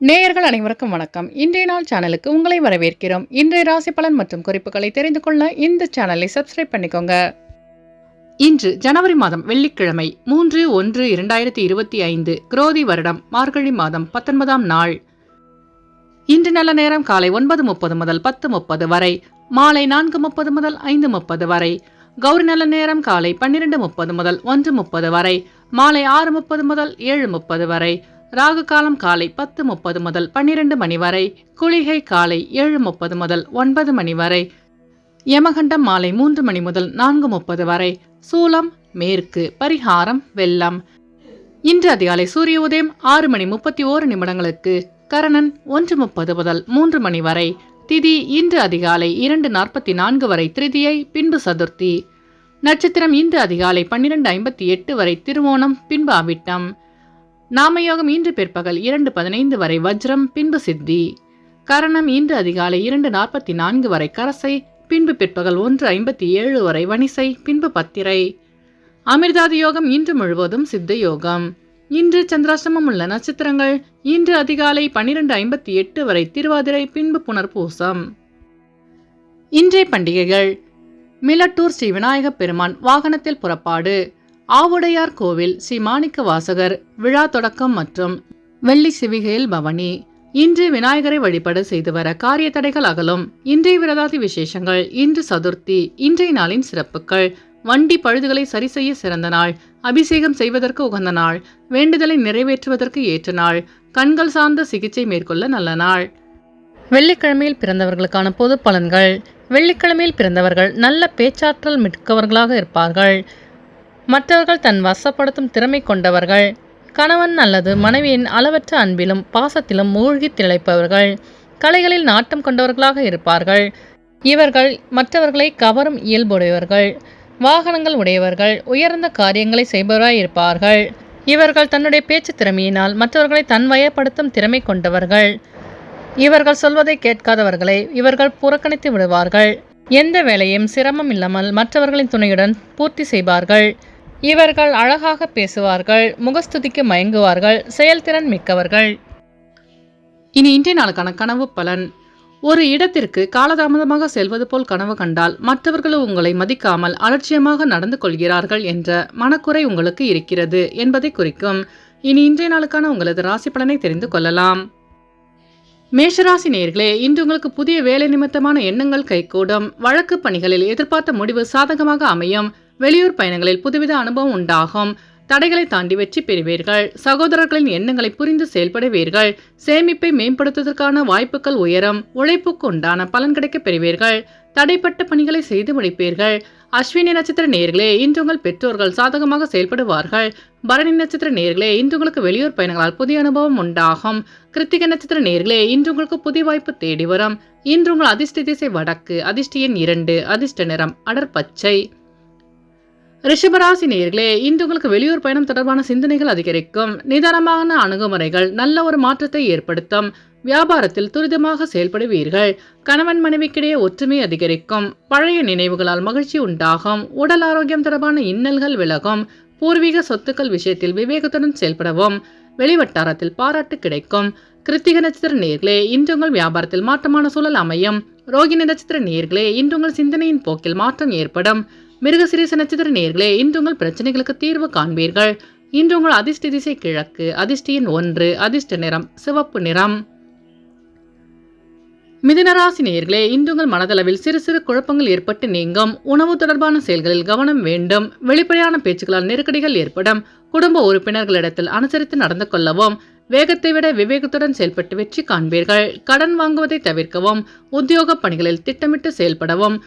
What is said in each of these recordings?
நேயர்கள் அனைவருக்கும் வணக்கம். இன்றைய நாள் சேனலுக்கு உங்களை வரவேற்கிறோம். இன்றைய ராசி பலன் மற்றும் குறிப்புகளை தெரிந்து கொள்ள இந்த சேனலை சப்ஸ்கிரைப் பண்ணிக்கோங்க. இன்று ஜனவரி மாதம் வெள்ளிக்கிழமை 3/1/2025 குரோதி வருடம் மார்கழி மாதம் 19ஆம் நாள். இன்று நல்ல நேரம் காலை 9:30 முதல் 10:30 வரை, மாலை 4:30 முதல் 5:30 வரை. கௌரி நல்ல நேரம் காலை 12:30 முதல் 1:30 வரை, மாலை 6:30 முதல் 7:30 வரை. ராகு காலம் காலை 10:30 முதல் 12 மணி வரை, குளிகை காலை 7:30 முதல் 9 மணி வரை, யமகண்டம் மாலை 3 மணி முதல் 4:30 வரை. சூலம் மேற்கு, பரிகாரம் வெள்ளம். இன்று அதிகாலை சூரிய உதயம் 6:31 கரணன் 1:30 முதல் 3 மணி வரை. திதி இன்று அதிகாலை 2:44 வரை திருதியை, பின்பு சதுர்த்தி. நட்சத்திரம் இன்று அதிகாலை 12:58 வரை திருவோணம், பின்பு அவிட்டம். நாமயோகம் இன்று பிற்பகல் 2:15 வரை வஜ்ரம், பின்பு சித்தி. கரணம் இன்று அதிகாலை 2:44 வரை கரசை, பின்பு பிற்பகல் 1:57 வரை வணிசை, பின்பு பத்திரை. அமிர்தாதி யோகம் இன்று முழுவதும் சித்த யோகம். இன்று சந்திராஷ்டமம் உள்ள நட்சத்திரங்கள் இன்று அதிகாலை 12:58 வரை திருவாதிரை, பின்பு புனர்பூசம். இன்றைய பண்டிகைகள்: மிலட்டூர் ஸ்ரீ விநாயக பெருமான் வாகனத்தில் புறப்பாடு, ஆவுடையார் கோவில் ஸ்ரீ மாணிக்க வாசகர் விழா தொடக்கம் மற்றும் வெள்ளி சிவிகையில் பவனி. இன்று விநாயகரை வழிபாடு செய்து வர காரிய தடைகள் அகலும். இன்றைய விரதாதி விசேஷங்கள்: இன்று சதுர்த்தி. இன்றைய நாளின் சிறப்புகள்: வண்டி பழுதுகளை சரி செய்ய சிறந்த நாள், அபிஷேகம் செய்வதற்கு உகந்த நாள், வேண்டுதலை நிறைவேற்றுவதற்கு ஏற்ற நாள், கண்கள் சார்ந்த சிகிச்சை மேற்கொள்ள நல்ல நாள். வெள்ளிக்கிழமையில் பிறந்தவர்களுக்கான பொது பலன்கள்: வெள்ளிக்கிழமையில் பிறந்தவர்கள் நல்ல பேச்சாற்றல் மிக்கவர்களாக இருப்பார்கள். மற்றவர்கள் தன் வசப்படுத்தும் திறமை கொண்டவர்கள். கணவன் அல்லது மனைவியின் அளவற்ற அன்பிலும் பாசத்திலும் மூழ்கி திளைப்பவர்கள். கலைகளில் நாட்டம் கொண்டவர்களாக இருப்பார்கள். இவர்கள் மற்றவர்களை கவரும் இயல்புடையவர்கள். வாகனங்கள் உடையவர்கள். உயர்ந்த காரியங்களை செய்பவராய் இருப்பார்கள். இவர்கள் தன்னுடைய பேச்சு திறமையினால் மற்றவர்களை தன்வயப்படுத்தும் திறமை கொண்டவர்கள். இவர்கள் சொல்வதை கேட்காதவர்களை இவர்கள் புறக்கணித்து விடுவார்கள். எந்த வேலையும் சிரமம் இல்லாமல் மற்றவர்களின் துணையுடன் பூர்த்தி செய்வார்கள். இவர்கள் அழகாக பேசுவார்கள், முகஸ்துதிக்கு மயங்குவார்கள், செயல்திறன் மிக்கவர்கள். இனி இன்றைய நாளுக்கான கனவு பலன்: ஒரு இடத்திற்கு காலதாமதமாக செல்வது போல் கனவு கண்டால் மற்றவர்கள் உங்களை மதிக்காமல் அலட்சியமாக நடந்து கொள்கிறார்கள் என்ற மனக்குறை உங்களுக்கு இருக்கிறது என்பதை குறிக்கும். இனி இன்றைய நாளுக்கான உங்களது ராசி பலனை தெரிந்து கொள்ளலாம். மேஷராசி நேயர்களே, இன்று உங்களுக்கு புதிய வேலை நிமித்தமான எண்ணங்கள் கைகூடும். வழக்கு பணிகளில் எதிர்பார்த்த முடிவு சாதகமாக அமையும். வெளியூர் பயணங்களில் புதுவித அனுபவம் உண்டாகும். தடைகளை தாண்டி வெற்றி பெறுவீர்கள். சகோதரர்களின் எண்ணங்களை புரிந்து செயல்படுவீர்கள். சேமிப்பை மேம்படுத்துவதற்கான வாய்ப்புகள் உயரும். உழைப்புக்கு உண்டான பலன் கிடைக்க பெறுவீர்கள். தடைப்பட்ட பணிகளை செய்து முடிப்பீர்கள். அஸ்வினி நட்சத்திர நேயர்களே, இன்று உங்கள் பெற்றோர்கள் சாதகமாக செயல்படுவார்கள். பரணி நட்சத்திர நேயர்களே, இன்று உங்களுக்கு வெளியூர் பயணங்களால் புதிய அனுபவம் உண்டாகும். கிருத்திகை நட்சத்திர நேயர்களே, இன்று உங்களுக்கு புதிய வாய்ப்பு தேடி வரும். இன்று உங்கள் அதிர்ஷ்ட திசை வடக்கு, அதிர்ஷ்ட எண் 2, அதிர்ஷ்ட நிறம் அடர்பச்சை. ரிஷபராசி நேயர்களே, இன்று உங்களுக்கு வெளியூர் பயணம் தொடர்பான சிந்தனைகள் அதிகரிக்கும். நிதானமான அணுகுமுறைகள் நல்ல ஒரு மாற்றத்தை ஏற்படுத்தும். வியாபாரத்தில் துரிதமாக செயல்படுவீர்கள். கணவன் மனைவிக்கிடையே ஒற்றுமை அதிகரிக்கும். பழைய நினைவுகளால் மகிழ்ச்சி உண்டாகும். உடல் ஆரோக்கியம் தொடர்பான இன்னல்கள் விலகும். பூர்வீக சொத்துக்கள் விஷயத்தில் விவேகத்துடன் செயல்படவும். வெளிவட்டாரத்தில் பாராட்டு கிடைக்கும். கிருத்திகை நட்சத்திர நேயர்களே, இன்று உங்கள் வியாபாரத்தில் மாற்றமான சூழல் அமையும். ரோகிணி நட்சத்திர நேயர்களே, இன்று உங்கள் சிந்தனையின் போக்கில் மாற்றம் ஏற்படும். மிருகசிரீச நட்சத்திர நேயர்களே, இன்று உங்கள் பிரச்சனைகளுக்கு தீர்வு காண்பீர்கள். இன்று உங்கள் அதிர்ஷ்ட திசை கிழக்கு, அதிர்ஷ்ட எண் 1, அதிர்ஷ்ட நிறம் சிவப்பு நிறம். மிதுனராசி நேயர்களே, இன்று உங்கள் மனதளவில் சிறு சிறு குழப்பங்கள் ஏற்பட்டு நீங்கும். உணவு தொடர்பான செயல்களில் கவனம் வேண்டும். வெளிப்படையான பேச்சுக்களால் நெருக்கடிகள் ஏற்படும். குடும்ப உறுப்பினர்களிடத்தில் அனுசரித்து நடந்து கொள்ளவும். வேகத்தை விட விவேகத்துடன் செயல்பட்டு வெற்றி காண்பீர்கள். கடன் வாங்குவதை தவிர்க்கவும். உத்தியோக பணிகளில் திட்டமிட்டு செயல்படவும்.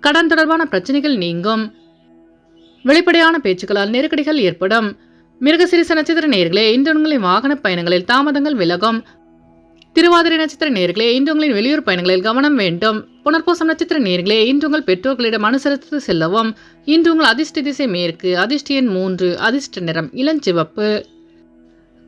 கடன் தொடர்பான பிரச்சனைகள் நீங்கும். வெளிப்படையான பேச்சுக்களால் நெருக்கடிகள் ஏற்படும். மிருகசிரீச நட்சத்திர நேயர்களே, இன்று உங்களின் வாகன பயணங்களில் தாமதங்கள் விலகும். திருவாதிரை நட்சத்திர நேயர்களே, இன்று உங்களின் வெளியூர் பயணங்களில் கவனம் வேண்டும். புனர்பூசம் நட்சத்திர நேயர்களே, இன்று உங்கள் பெற்றோர்களிடம் அனுசரித்து செல்லவும். இன்று உங்கள் அதிர்ஷ்ட திசை மேற்கு, அதிர்ஷ்ட எண் 3, அதிர்ஷ்ட நிறம் இளஞ்சிவப்பு.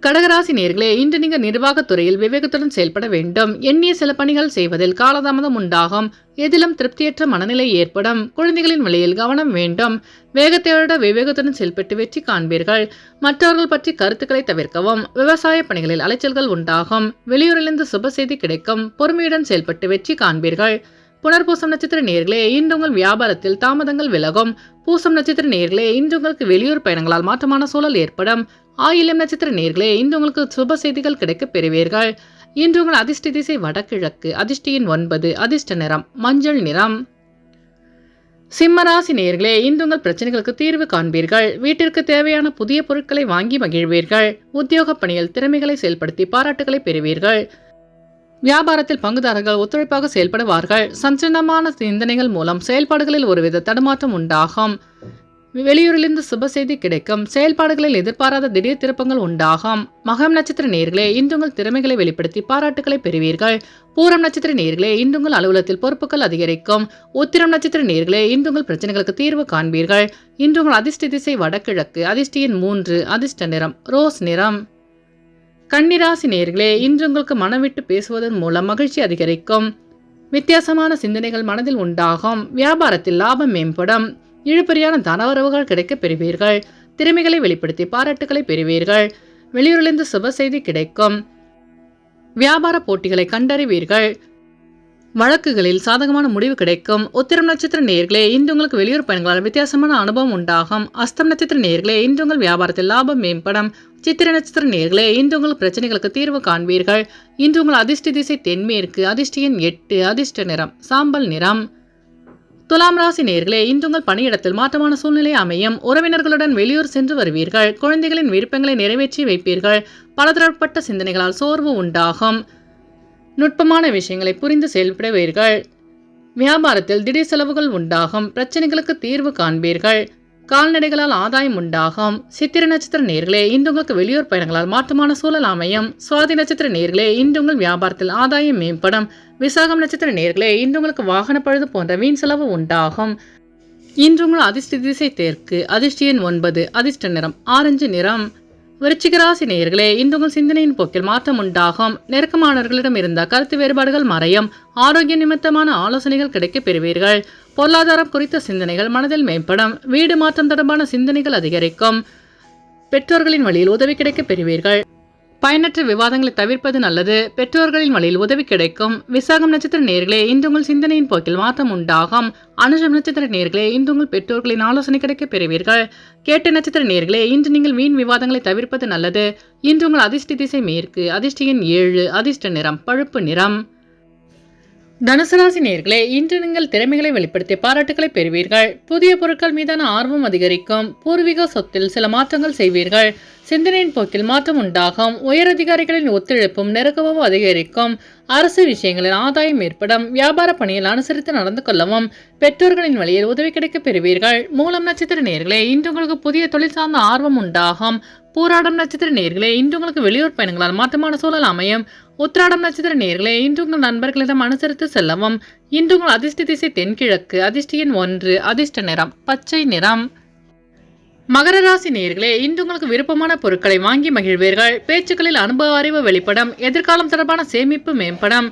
கடகராசி நேயர்களே, இன்று நீங்கள் நிர்வாகத்துறையில் விவேகத்துடன் செயல்பட வேண்டும். எண்ணிய சில பணிகள் செய்வதில் காலதாமதம் உண்டாகும். எதிலும் திருப்தியற்ற மனநிலை ஏற்படும். குழந்தைகளின் வழியில் கவனம் வேண்டும். வேகத்தையோட விவேகத்துடன் செயல்பட்டு வெற்றி காண்பீர்கள். மற்றவர்கள் பற்றி கருத்துக்களை தவிர்க்கவும். விவசாய பணிகளில் அலைச்சல்கள் உண்டாகும். வெளியூரிலிருந்து சுப செய்தி கிடைக்கும். பொறுமையுடன் செயல்பட்டு வெற்றி காண்பீர்கள். புனர்பூசம் நட்சத்திர நேயர்களே, இன்று உங்கள் வியாபாரத்தில் தாமதங்கள் விலகும். பூசம் நட்சத்திர நேயர்களே, இன்று உங்களுக்கு வெளியூர் பயணங்களால் மாற்றமான சூழல் ஏற்படும். ஆயில்யம் நட்சத்திர நேயர்களே, இன்று உங்களுக்கு சுப செய்திகள் கிடைக்கப் பெறுவீர்கள். இன்று உங்கள் அதிர்ஷ்ட திசை வடகிழக்கு. அதிர்ஷ்ட எண் 9. அதிர்ஷ்ட நிறம் மஞ்சள் நிறம். சிம்மராசி நேயர்களே, இன்று உங்கள் பிரச்சனைகளுக்கு தீர்வு காண்பீர்கள். வீட்டிற்கு தேவையான புதிய பொருட்களை வாங்கி மகிழ்வீர்கள். உத்தியோக பணியில் திறமைகளை செயல்படுத்தி பாராட்டுகளை பெறுவீர்கள். வியாபாரத்தில் பங்குதாரர்கள் ஒத்துழைப்பாக செயல்படுவார்கள். சஞ்சலமான சிந்தனைகள் மூலம் செயல்பாடுகளில் ஒருவித தடுமாற்றம் உண்டாகும். வெளியூரிலிருந்து சுப செய்தி கிடைக்கும். செயல்பாடுகளில் எதிர்பாராத திடீர் திருப்பங்கள் உண்டாகும். மகம் நட்சத்திர நேயர்களே, இன்று உங்கள் திறமைகளை வெளிப்படுத்தி பாராட்டுகளை பெறுவீர்கள். பூரம் நட்சத்திர நேயர்களே, இன்று உங்கள் அலுவலகத்தில் பொறுப்புகள் அதிகரிக்கும். உத்திரம் நட்சத்திர நேயர்களே, இன்று உங்கள் பிரச்சனைகளுக்கு தீர்வு காண்பீர்கள். இன்று உங்கள் அதிர்ஷ்ட திசை வடகிழக்கு. அதிர்ஷ்ட எண் 3. அதிர்ஷ்ட நிறம் ரோஸ் நிறம். கன்னிராசி நேயர்களே, இன்று உங்களுக்கு மனம் விட்டு பேசுவதன் மூலம் மகிழ்ச்சி அதிகரிக்கும். வித்தியாசமான சிந்தனைகள் மனதில் உண்டாகும். வியாபாரத்தில் லாபம் மேம்படும். இழுபறியான தனவரவுகள் கிடைக்கப் பெறுவீர்கள். திறமைகளை வெளிப்படுத்தி பாராட்டுகளை பெறுவீர்கள். வெளியூரிலிருந்து சுப செய்தி கிடைக்கும். வியாபார போட்டிகளை கண்டறிவீர்கள். வழக்குகளில் சாதகமான முடிவு கிடைக்கும். உத்திரம் நட்சத்திர நேயர்களே, இன்று உங்களுக்கு வெளியூர் பயணங்களால் வித்தியாசமான அனுபவம் உண்டாகும். அஸ்தம் நட்சத்திர நேயர்களே, இன்று உங்கள் வியாபாரத்தில் லாபம் மேம்படும். சித்திர நட்சத்திர நேயர்களே, இன்று உங்கள் பிரச்சனைகளுக்கு தீர்வு காண்பீர்கள். இன்று உங்கள் அதிர்ஷ்ட திசை தென்மேற்கு. அதிர்ஷ்ட எண் 8. அதிர்ஷ்ட நிறம் சாம்பல் நிறம். துலாம் ராசி நேயர்களே, இன்று உங்கள் பணியிடத்தில் மாற்றமான சூழ்நிலை அமையும். உறவினர்களுடன் வெளியூர் சென்று வருவீர்கள். குழந்தைகளின் விருப்பங்களை நிறைவேற்றி வைப்பீர்கள். பலதரப்பட்ட சிந்தனைகளால் சோர்வு உண்டாகும். நுட்பமான விஷயங்களை புரிந்து செயல்படுவீர்கள். வியாபாரத்தில் திடீர் செலவுகள் உண்டாகும். பிரச்சனைகளுக்கு தீர்வு காண்பீர்கள். கால்நடைகளால் ஆதாயம் உண்டாகும். சித்திர நட்சத்திர நேயர்களே, இன்று உங்களுக்கு வெளியூர் பயணங்களால் மாற்றமான சூழல் அமையும். சுவாதி நட்சத்திர நேயர்களே, இன்று உங்கள் வியாபாரத்தில் ஆதாயம் மேம்படும். விசாகம் நட்சத்திர நேயர்களே, இன்று உங்களுக்கு வாகன பழுது போன்ற வீண் செலவு உண்டாகும். இன்று உங்கள் அதிர்ஷ்ட திசை தெற்கு. அதிர்ஷ்ட எண் 9. அதிர்ஷ்ட நிறம் ஆரஞ்சு நிறம். விருச்சிகராசி நேயர்களே, இன்று உங்கள் சிந்தனையின் போக்கில் மாற்றம் உண்டாகும். நெருக்கமானவர்களிடம் இருந்த கருத்து வேறுபாடுகள் மறையும். ஆரோக்கிய நிமித்தமான ஆலோசனைகள் கிடைக்கப் பெறுவீர்கள். பொருளாதாரம் குறித்த சிந்தனைகள் மனதில் மேம்படும். வீடு மாற்றம் தொடர்பான சிந்தனைகள் அதிகரிக்கும். பெற்றோர்களின் வழியில் உதவி கிடைக்கப் பெறுவீர்கள். பயனற்ற விவாதங்களை தவிர்ப்பது நல்லது. பெற்றோர்களின் வழியில் உதவி கிடைக்கும். விசாகம் நட்சத்திர நேயர்களே, இன்று உங்கள் சிந்தனையின் போக்கில் மாற்றம் உண்டாகும். அனுஷம் நட்சத்திர நேயர்களே, இன்று உங்கள் பெற்றோர்களின் ஆலோசனை கிடைக்கப் பெறுவீர்கள். கேட்ட நட்சத்திர நேயர்களே, இன்று நீங்கள் வீண் விவாதங்களை தவிர்ப்பது நல்லது. இன்று உங்கள் அதிர்ஷ்ட திசை மேற்கு. அதிர்ஷ்ட எண் 7. அதிர்ஷ்ட நிறம் பழுப்பு நிறம். தனுசு ராசி நேயர்களே, இன்று நீங்கள் திறமைகளை வெளிப்படுத்தி பாராட்டுகளை பெறுவீர்கள். புதிய பொருட்கள் மீதான ஆர்வம் அதிகரிக்கும். பூர்வீக சொத்தில் சில மாற்றங்கள் செய்வீர்கள். சிந்தனையின் போக்கில் மாற்றம் உண்டாகும். உயரதிகாரிகளின் ஒத்துழைப்பும் நெருக்கமும் அதிகரிக்கும். அரசு விஷயங்களில் ஆதாயம் ஏற்படும். வியாபார பணியில் அனுசரித்து நடந்து கொள்ளவும். பெற்றோர்களின் வழியில் உதவி கிடைக்கப் பெறுவீர்கள். மூலம் நட்சத்திர நேயர்களே, இன்று உங்களுக்கு புதிய தொழில் சார்ந்த ஆர்வம் உண்டாகும். பூராடம் நட்சத்திர நேயர்களே, இன்று உங்களுக்கு வெளியூர் பயணங்களால் மாற்றமான சூழல் அமையும். உத்திராடம் நட்சத்திர நேயர்களே, இன்று உங்கள் நண்பர்களிடம் அனுசரித்து செல்லவும். இன்று உங்கள் அதிர்ஷ்ட திசை தென்கிழக்கு. அதிர்ஷ்ட எண் 1. அதிர்ஷ்ட நிறம் பச்சை நிறம். மகர ராசி நேயர்களே, இன்று உங்களுக்கு விருப்பமான பொருட்களை வாங்கி மகிழ்வீர்கள். பேச்சுக்களில் அனுபவ அறிவு வெளிப்படும். எதிர்காலம் தொடர்பான சேமிப்பு மேம்படும்.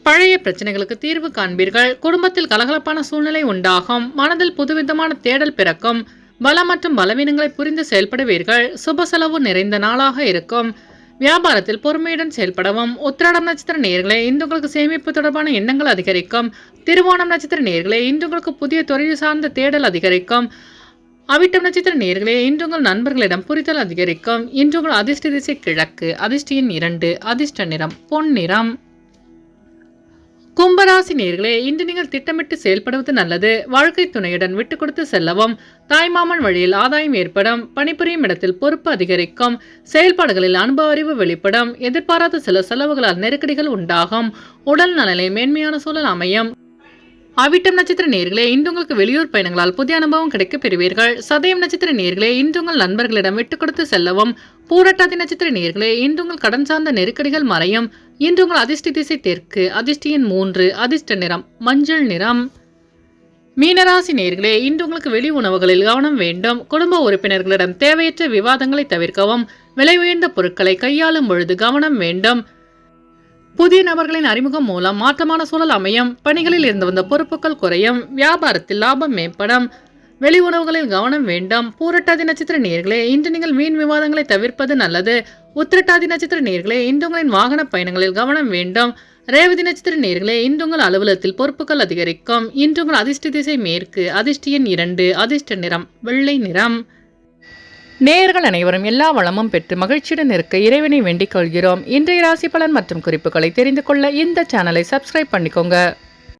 பழைய பிரச்சனைகளுக்கு தீர்வு காண்பீர்கள். குடும்பத்தில் கலகலப்பான சூழ்நிலை உண்டாகும். மனதில் புதுவிதமான தேடல் பிறக்கும். பலம் மற்றும் பலவீனங்களை புரிந்து செயல்படுவீர்கள். சுப செலவு நிறைந்த நாளாக இருக்கும். வியாபாரத்தில் பொறுமையுடன் செயல்படவும். உத்திராடம் நட்சத்திர நேயர்களே, இன்று உங்களுக்கு சேமிப்பு தொடர்பான எண்ணங்கள் அதிகரிக்கும். திருவோணம் நட்சத்திர நேயர்களே, இன்று உங்களுக்கு புதிய துறையில் சார்ந்த தேடல் அதிகரிக்கும். அவிட்டம் நட்சத்திர நேயர்களே, இன்று உங்கள் நண்பர்களிடம் புரிதல் அதிகரிக்கும். இன்று உங்கள் அதிர்ஷ்ட திசை கிழக்கு. அதிர்ஷ்ட எண் 2. அதிர்ஷ்ட நிறம் பொன் நிறம். கும்பராசி நேயர்களே, இன்று நீங்கள் திட்டமிட்டு செயல்படுவது நல்லது. வாழ்க்கை துணையுடன் விட்டு கொடுத்து செல்லவும். தாய்மாமன் வழியில் ஆதாயம் ஏற்படும். பணிபுரியும் இடத்தில் பொறுப்பு அதிகரிக்கும். செயல்பாடுகளில் அனுபவ அறிவு வெளிப்படும். எதிர்பாராத சில செலவுகளால் நெருக்கடிகள் உண்டாகும். உடல் நலனில் மேன்மையான சூழல் அமையும். அவிட்டம் நட்சத்திர நேயர்களே, இன்று உங்களுக்கு வெளியூர் பயணங்களால் புதிய அனுபவம் கிடைக்கப் பெறுவீர்கள். சதயம் நட்சத்திர நேயர்களே, இன்று உங்கள் நண்பர்களிடம் விட்டு கொடுத்து செல்லவும். பூரட்டாதி நட்சத்திர நேயர்களே, இன்று உங்கள் கடன் சார்ந்த நெருக்கடிகள் மறையும். இன்று உங்கள் அதிர்ஷ்ட திசை தெற்கு. அதிர்ஷ்ட எண் 3. அதிர்ஷ்ட நிறம் மஞ்சள் நிறம். மீனராசி நேயர்களே, இன்று உங்களுக்கு வெளி உணவுகளில் கவனம் வேண்டும். குடும்ப உறுப்பினர்களிடம் தேவையற்ற விவாதங்களை தவிர்க்கவும். விலை உயர்ந்த பொருட்களை கையாளும் பொழுது கவனம் வேண்டும். புதிய நபர்களின் அறிமுகம் மூலம் மாற்றமான சூழல் அமையும். பணிகளில் இருந்து வந்த பொறுப்புகள் குறையும். வியாபாரத்தில் லாபம் மேம்படும். வெளி உணவுகளில் கவனம் வேண்டும். பூரட்டாதி நட்சத்திர நேயர்களே, இன்று நீங்கள் வீண் விவாதங்களை தவிர்ப்பது நல்லது. உத்திரட்டாதி நட்சத்திர நேயர்களே, இன்று உங்களின் வாகன பயணங்களில் கவனம் வேண்டும். ரேவதி நட்சத்திர நேயர்களே, இன்று உங்கள் அலுவலகத்தில் பொறுப்புகள் அதிகரிக்கும். இன்று உங்கள் அதிர்ஷ்ட திசை மேற்கு. அதிர்ஷ்ட எண் 2. அதிர்ஷ்ட நிறம் வெள்ளை நிறம். நேயர்கள் அனைவரும் எல்லா வளமும் பெற்று மகிழ்ச்சியுடன் இருக்க இறைவனை வேண்டிக் கொள்கிறோம். இன்றைய ராசி பலன் மற்றும் குறிப்புகளை தெரிந்து கொள்ள இந்த சேனலை சப்ஸ்கிரைப் பண்ணிக்கோங்க.